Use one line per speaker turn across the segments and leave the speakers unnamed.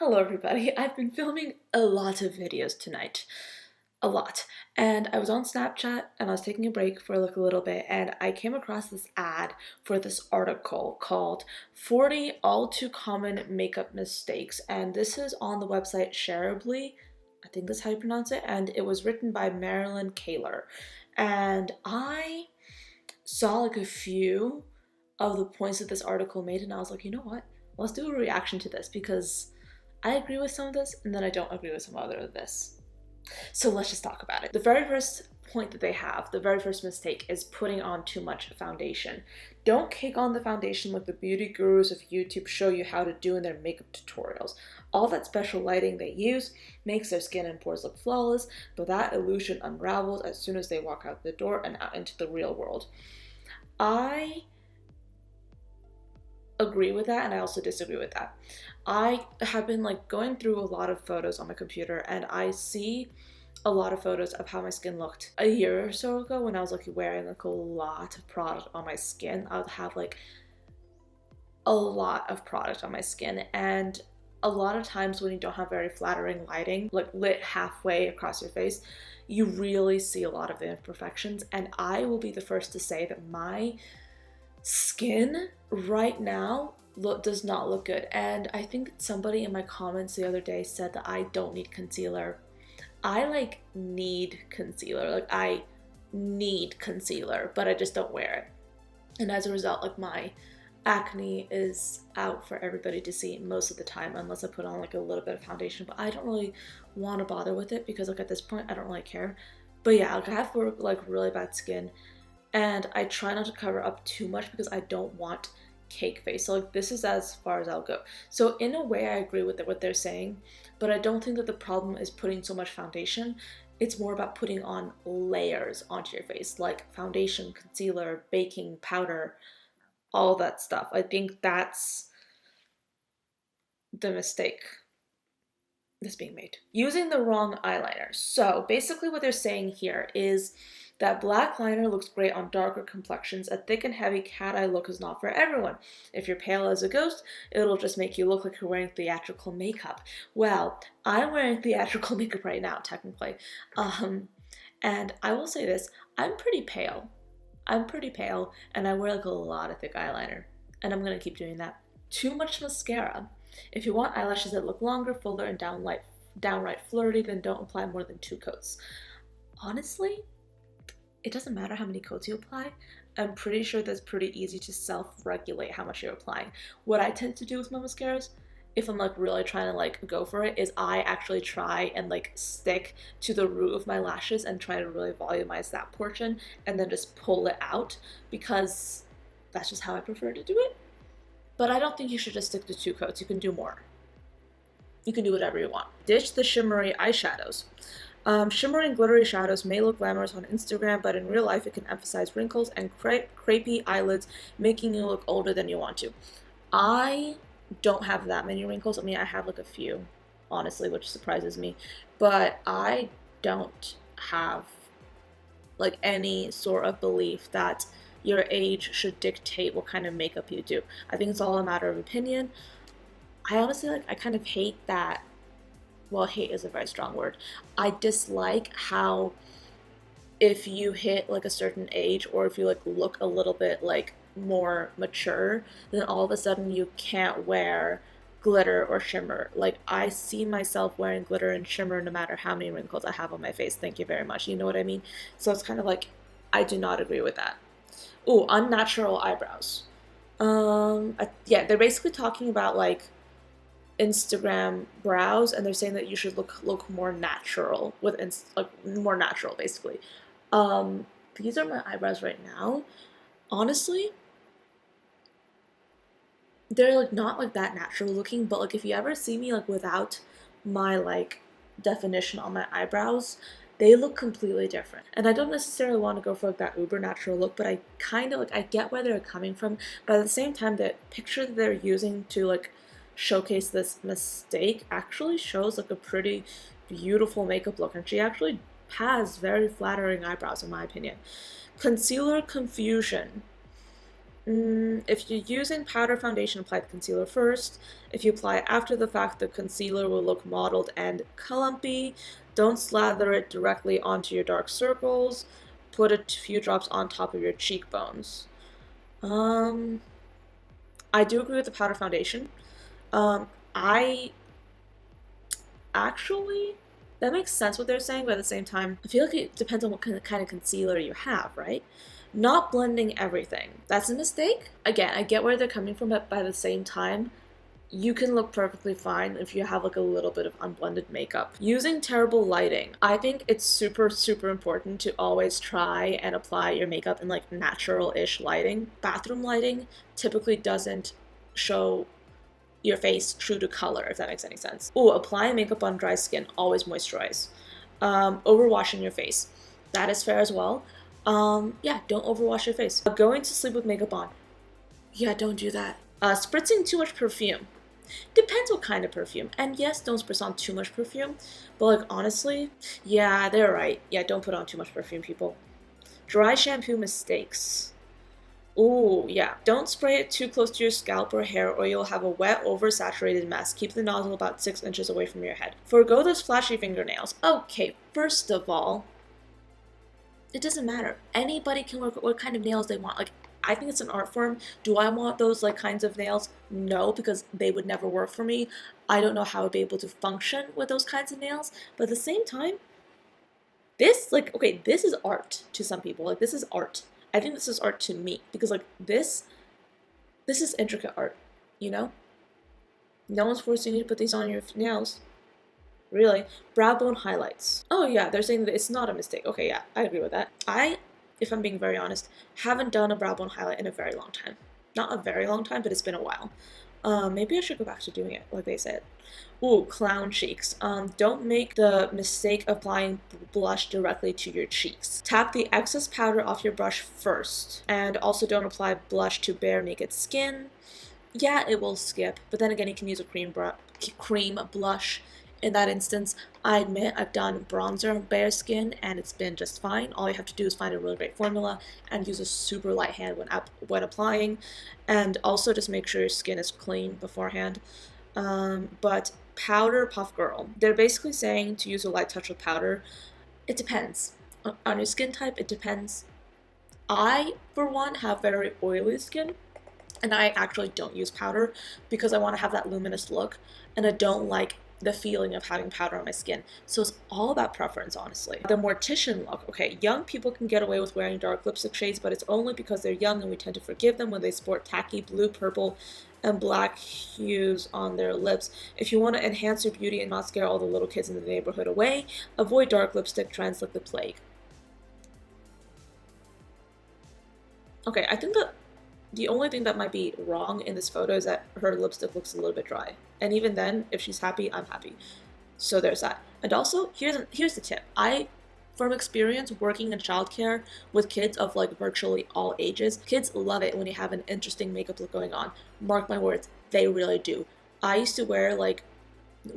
Hello everybody, I've been filming a lot of videos tonight. A lot. And I was on Snapchat and I was taking a break for like a little bit and I came across this ad for this article called 40 All Too Common Makeup Mistakes, and this is on the website Shimmery, I think that's how you pronounce it, and it was written by Marilyn Kaler. And I saw like a few of the points that this article made and I was like, you know what? Let's do a reaction to this because I agree with some of this and then I don't agree with some other of this. So let's just talk about it. The very first point that they have, the very first mistake, is putting on too much foundation. Don't cake on the foundation like the beauty gurus of YouTube show you how to do in their makeup tutorials. All that special lighting they use makes their skin and pores look flawless, but that illusion unravels as soon as they walk out the door and out into the real world. I agree with that and I also disagree with that. I have been like going through a lot of photos on my computer and I see a lot of photos of how my skin looked a year or so ago when I was like wearing like a lot of product on my skin. I would have like a lot of product on my skin, and a lot of times when you don't have very flattering lighting, like lit halfway across your face, you really see a lot of the imperfections. And I will be the first to say that my skin right now does not look good, and I think somebody in my comments the other day said that I don't need concealer. I like need concealer, like I need concealer, but I just don't wear it, and as a result like my acne is out for everybody to see most of the time unless I put on like a little bit of foundation, but I don't really want to bother with it because like at this point I don't really care. But yeah, like I have like really bad skin and I try not to cover up too much because I don't want cake face. So like this is as far as I'll go. So in a way I agree with what they're saying, but I don't think that the problem is putting so much foundation. It's more about putting on layers onto your face, like foundation, concealer, baking powder, all that stuff. I think that's the mistake that's being made. Using the wrong eyeliner. So basically what they're saying here is that black liner looks great on darker complexions. A thick and heavy cat eye look is not for everyone. If you're pale as a ghost, it'll just make you look like you're wearing theatrical makeup. Well, I'm wearing theatrical makeup right now, technically. And I will say this, I'm pretty pale. And I wear like a lot of thick eyeliner. And I'm gonna keep doing that. Too much mascara. If you want eyelashes that look longer, fuller, and downright flirty, then don't apply more than 2 coats. Honestly, it doesn't matter how many coats you apply. I'm pretty sure that's pretty easy to self-regulate how much you're applying. What I tend to do with my mascaras, if I'm like really trying to like go for it, is I actually try and like stick to the root of my lashes and try to really volumize that portion and then just pull it out because that's just how I prefer to do it. But I don't think you should just stick to 2 coats. You can do more. You can do whatever you want. Ditch the shimmery eyeshadows. Shimmery and glittery shadows may look glamorous on Instagram, but in real life it can emphasize wrinkles and crepey eyelids, making you look older than you want to. I don't have that many wrinkles. I mean, I have like a few, honestly, which surprises me. But I don't have like any sort of belief that your age should dictate what kind of makeup you do. I think it's all a matter of opinion. I honestly I kind of hate that. Well, hate is a very strong word. I dislike how if you hit like a certain age or if you like look a little bit like more mature, then all of a sudden you can't wear glitter or shimmer. Like I see myself wearing glitter and shimmer no matter how many wrinkles I have on my face. Thank you very much. You know what I mean? So it's kind of like I do not agree with that. Oh, unnatural eyebrows. Yeah, they're basically talking about like Instagram brows, and they're saying that you should look more natural with like more natural, basically. These are my eyebrows right now. Honestly, they're like not like that natural looking, but like if you ever see me like without my like definition on my eyebrows, they look completely different. And I don't necessarily want to go for like that uber natural look, but I kind of like I get where they're coming from, but at the same time the picture that they're using to like showcase this mistake actually shows like a pretty beautiful makeup look, and she actually has very flattering eyebrows in my opinion. Concealer confusion. If you're using powder foundation, apply the concealer first. If you apply it after the fact, the concealer will look mottled and clumpy. Don't slather it directly onto your dark circles. Put a few drops on top of your cheekbones. I do agree with the powder foundation. I actually, that makes sense what they're saying, but at the same time, I feel like it depends on what kind of concealer you have, right? Not blending everything. That's a mistake. Again, I get where they're coming from, but by the same time, you can look perfectly fine if you have like a little bit of unblended makeup. Using terrible lighting. I think it's super, super important to always try and apply your makeup in like natural-ish lighting. Bathroom lighting typically doesn't show your face true to color, if that makes any sense. Oh, applying makeup on dry skin, always moisturize. Overwashing your face, that is fair as well. Yeah, don't overwash your face. Going to sleep with makeup on, yeah, don't do that. Spritzing too much perfume, depends what kind of perfume. And yes, don't spritz on too much perfume, but like honestly, yeah, they're right. Yeah, don't put on too much perfume, people. Dry shampoo mistakes. Ooh, yeah. Don't spray it too close to your scalp or hair or you'll have a wet, oversaturated mess. Keep the nozzle about 6 inches away from your head. Forgo those flashy fingernails. Okay, first of all, it doesn't matter. Anybody can work what kind of nails they want. Like, I think it's an art form. Do I want those like kinds of nails? No, because they would never work for me. I don't know how I'd be able to function with those kinds of nails. But at the same time, this, like, okay, this is art to some people. Like, this is art. I think this is art to me because, like, this is intricate art, you know? No one's forcing you to put these on your nails. Really. Brow bone highlights. Oh, yeah, they're saying that it's not a mistake. Okay, yeah, I agree with that. If I'm being very honest, haven't done a brow bone highlight in a very long time. Not a very long time, but it's been a while. Maybe I should go back to doing it, like they said. Ooh, clown cheeks. Don't make the mistake of applying blush directly to your cheeks. Tap the excess powder off your brush first. And also don't apply blush to bare naked skin. Yeah, it will skip, but then again, you can use a cream blush. In that instance, I admit I've done bronzer on bare skin and it's been just fine. All you have to do is find a really great formula and use a super light hand when applying, and also just make sure your skin is clean beforehand. But powder puff girl, they're basically saying to use a light touch with powder. It depends on your skin type. It depends. I, for one, have very oily skin, and I actually don't use powder because I want to have that luminous look, and I don't like the feeling of having powder on my skin. So it's all about preference, honestly. The mortician look. Okay, young people can get away with wearing dark lipstick shades, but it's only because they're young and we tend to forgive them when they sport tacky blue, purple, and black hues on their lips. If you want to enhance your beauty and not scare all the little kids in the neighborhood away, avoid dark lipstick trends like the plague. Okay, I think that the only thing that might be wrong in this photo is that her lipstick looks a little bit dry. And even then, if she's happy, I'm happy. So there's that. And also, here's the tip. From experience working in childcare with kids of like virtually all ages, kids love it when you have an interesting makeup look going on. Mark my words, they really do. I used to wear like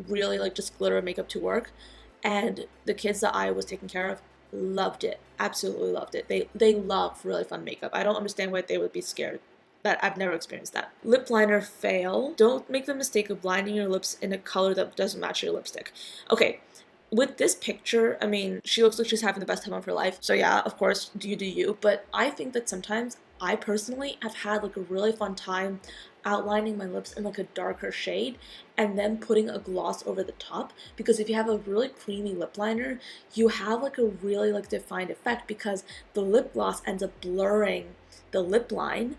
really like just glitter makeup to work, and the kids that I was taking care of loved it. Absolutely loved it. They love really fun makeup. I don't understand why they would be scared. That I've never experienced that. Lip liner fail. Don't make the mistake of blinding your lips in a color that doesn't match your lipstick. Okay, with this picture, I mean, she looks like she's having the best time of her life. So yeah, of course, do you. But I think that sometimes I personally have had like a really fun time outlining my lips in like a darker shade and then putting a gloss over the top, because if you have a really creamy lip liner, you have like a really like defined effect because the lip gloss ends up blurring the lip line,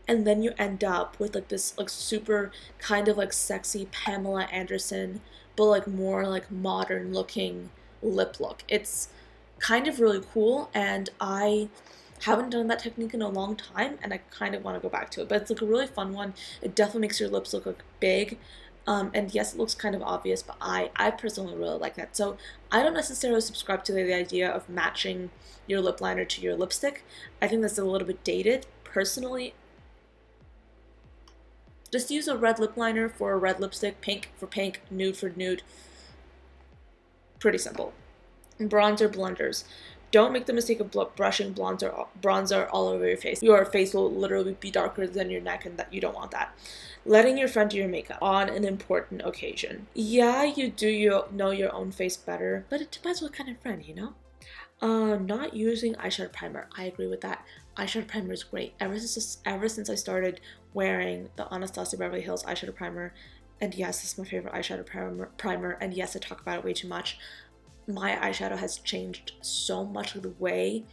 and then you end up with like this like super kind of like sexy Pamela Anderson but like more like modern looking lip look. It's kind of really cool, and I haven't done that technique in a long time and I kind of want to go back to it, but it's like a really fun one. It definitely makes your lips look like big, and yes, it looks kind of obvious, but I personally really like that. So I don't necessarily subscribe to the idea of matching your lip liner to your lipstick. I think that's a little bit dated. Personally, just use a red lip liner for a red lipstick, pink for pink, nude for nude. Pretty simple. Bronzer blenders. Don't make the mistake of brushing bronzer all over your face. Your face will literally be darker than your neck, and that you don't want that. Letting your friend do your makeup on an important occasion. Yeah, you know your own face better, but it depends what kind of friend, you know? Not using eyeshadow primer. I agree with that. Eyeshadow primer is great. Ever since I started wearing the Anastasia Beverly Hills eyeshadow primer, and yes, this is my favorite eyeshadow primer, and yes, I talk about it way too much. My eyeshadow has changed so much. The way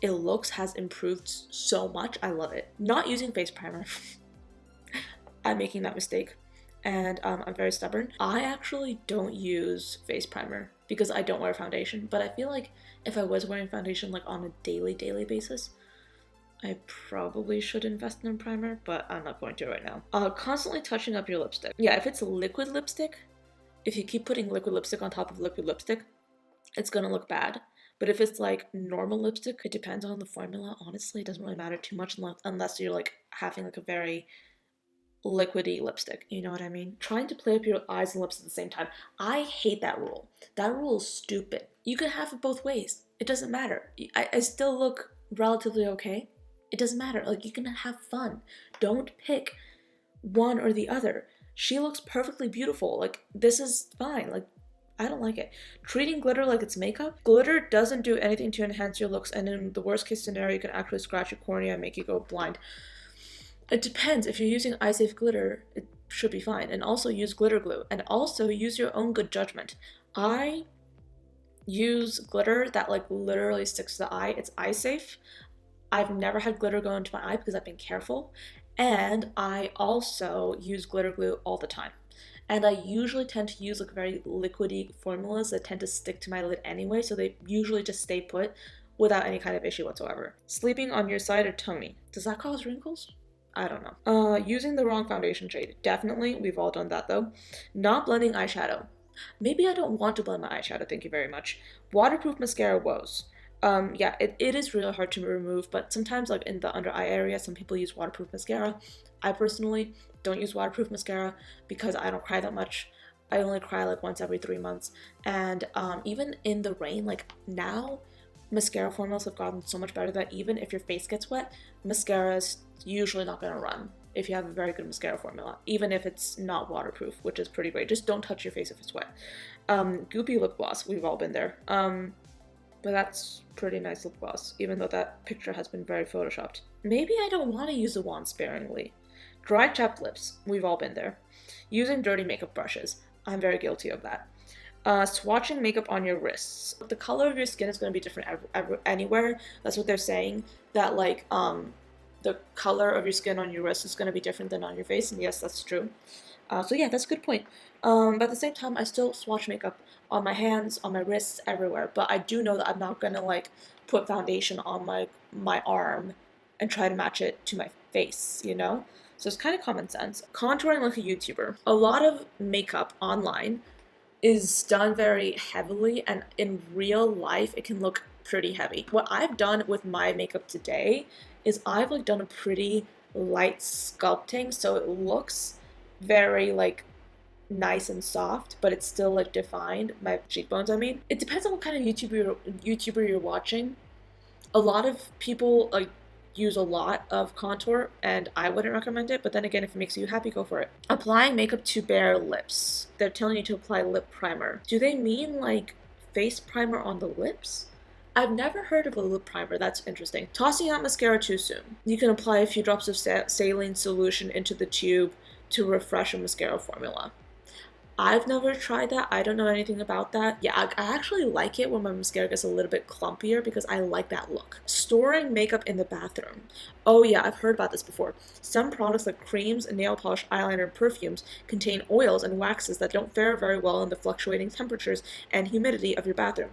it looks has improved so much. I love it. Not using face primer. I'm making that mistake, and I'm very stubborn. I actually don't use face primer because I don't wear foundation, but I feel like if I was wearing foundation like on a daily basis, I probably should invest in a primer, but I'm not going to right now. Constantly touching up your lipstick. Yeah, if it's liquid lipstick, if you keep putting liquid lipstick on top of liquid lipstick, it's gonna look bad. But if it's like normal lipstick, it depends on the formula. Honestly, it doesn't really matter too much unless you're like having like a very liquidy lipstick, you know what I mean? Trying to play up your eyes and lips at the same time. I hate that rule. That rule is stupid. You can have it both ways. It doesn't matter. I still look relatively okay. It doesn't matter. Like, you can have fun. Don't pick one or the other. She looks perfectly beautiful. Like, this is fine. Like, I don't like it. Treating glitter like it's makeup. Glitter doesn't do anything to enhance your looks, and in the worst case scenario, you can actually scratch your cornea and make you go blind. It depends. If you're using eye safe glitter, it should be fine. And also use glitter glue. And also use your own good judgment. I use glitter that like literally sticks to the eye. It's eye safe. I've never had glitter go into my eye because I've been careful. And I also use glitter glue all the time. And I usually tend to use like very liquidy formulas that tend to stick to my lid anyway, so they usually just stay put without any kind of issue whatsoever. Sleeping on your side or tummy. Does that cause wrinkles? I don't know. Using the wrong foundation shade. Definitely. We've all done that though. Not blending eyeshadow. Maybe I don't want to blend my eyeshadow, thank you very much. Waterproof mascara woes. Yeah, it is really hard to remove, but sometimes like in the under eye area, some people use waterproof mascara. I personally don't use waterproof mascara because I don't cry that much. I only cry like once every 3 months. And even in the rain, like now, mascara formulas have gotten so much better that even if your face gets wet, mascara is usually not going to run if you have a very good mascara formula, even if it's not waterproof, which is pretty great. Just don't touch your face if it's wet. Goopy lip gloss, we've all been there. But that's pretty nice lip gloss, even though that picture has been very photoshopped. Maybe I don't want to use the wand sparingly. Dry chapped lips, we've all been there. Using dirty makeup brushes, I'm very guilty of that. Swatching makeup on your wrists. The color of your skin is going to be different anywhere. That's what they're saying, that like the color of your skin on your wrist is going to be different than on your face, and yes, that's true. So yeah, that's a good point. But at the same time, I still swatch makeup on my hands, on my wrists, everywhere. But I do know that I'm not gonna like put foundation on my arm and try to match it to my face, you know? So it's kind of common sense. Contouring like a YouTuber. A lot of makeup online is done very heavily, and in real life, it can look pretty heavy. What I've done with my makeup today is I've like done a pretty light sculpting, so it looks very like nice and soft, but it's still like defined. My cheekbones, I mean. It depends on what kind of YouTuber you're watching. A lot of people like use a lot of contour, and I wouldn't recommend it, but then again, if it makes you happy, go for it. Applying makeup to bare lips. They're telling you to apply lip primer. Do they mean like face primer on the lips? I've never heard of a lip primer. That's interesting. Tossing out mascara too soon. You can apply a few drops of saline solution into the tube to refresh a mascara formula. I've never tried that. I don't know anything about that. Yeah, I actually like it when my mascara gets a little bit clumpier because I like that look. Storing makeup in the bathroom. Oh yeah, I've heard about this before. Some products like creams, nail polish, eyeliner, and perfumes contain oils and waxes that don't fare very well in the fluctuating temperatures and humidity of your bathroom.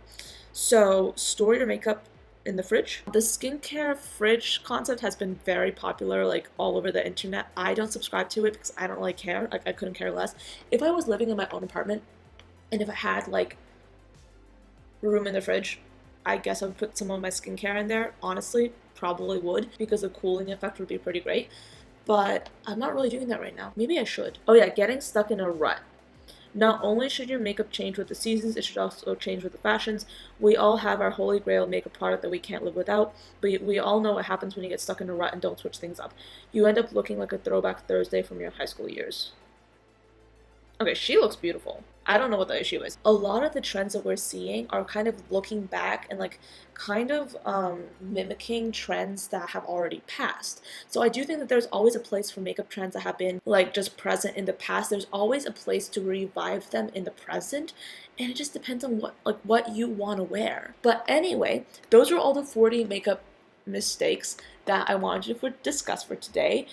So store your makeup in the fridge. The skincare fridge concept has been very popular like all over the internet. I don't subscribe to it because I don't really care. Like I couldn't care less. If I was living in my own apartment and if I had like room in the fridge, I guess I would put some of my skincare in there. Honestly, probably would, because the cooling effect would be pretty great. But I'm not really doing that right now. Maybe I should. Oh yeah, getting stuck in a rut. Not only should your makeup change with the seasons, it should also change with the fashions. We all have our holy grail makeup product that we can't live without, but we all know what happens when you get stuck in a rut and don't switch things up. You end up looking like a throwback Thursday from your high school years. Okay, she looks beautiful. I don't know what the issue is. A lot of the trends that we're seeing are kind of looking back and like kind of mimicking trends that have already passed. So I do think that there's always a place for makeup trends that have been like just present in the past. There's always a place to revive them in the present, and it just depends on what you want to wear. But anyway, those are all the 40 makeup mistakes that I wanted to discuss for today.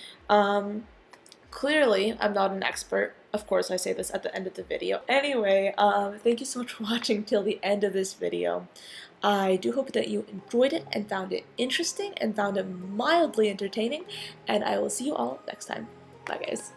Clearly, I'm not an expert. Of course, I say this at the end of the video. Anyway, thank you so much for watching till the end of this video. I do hope that you enjoyed it and found it interesting and found it mildly entertaining, and I will see you all next time. Bye, guys.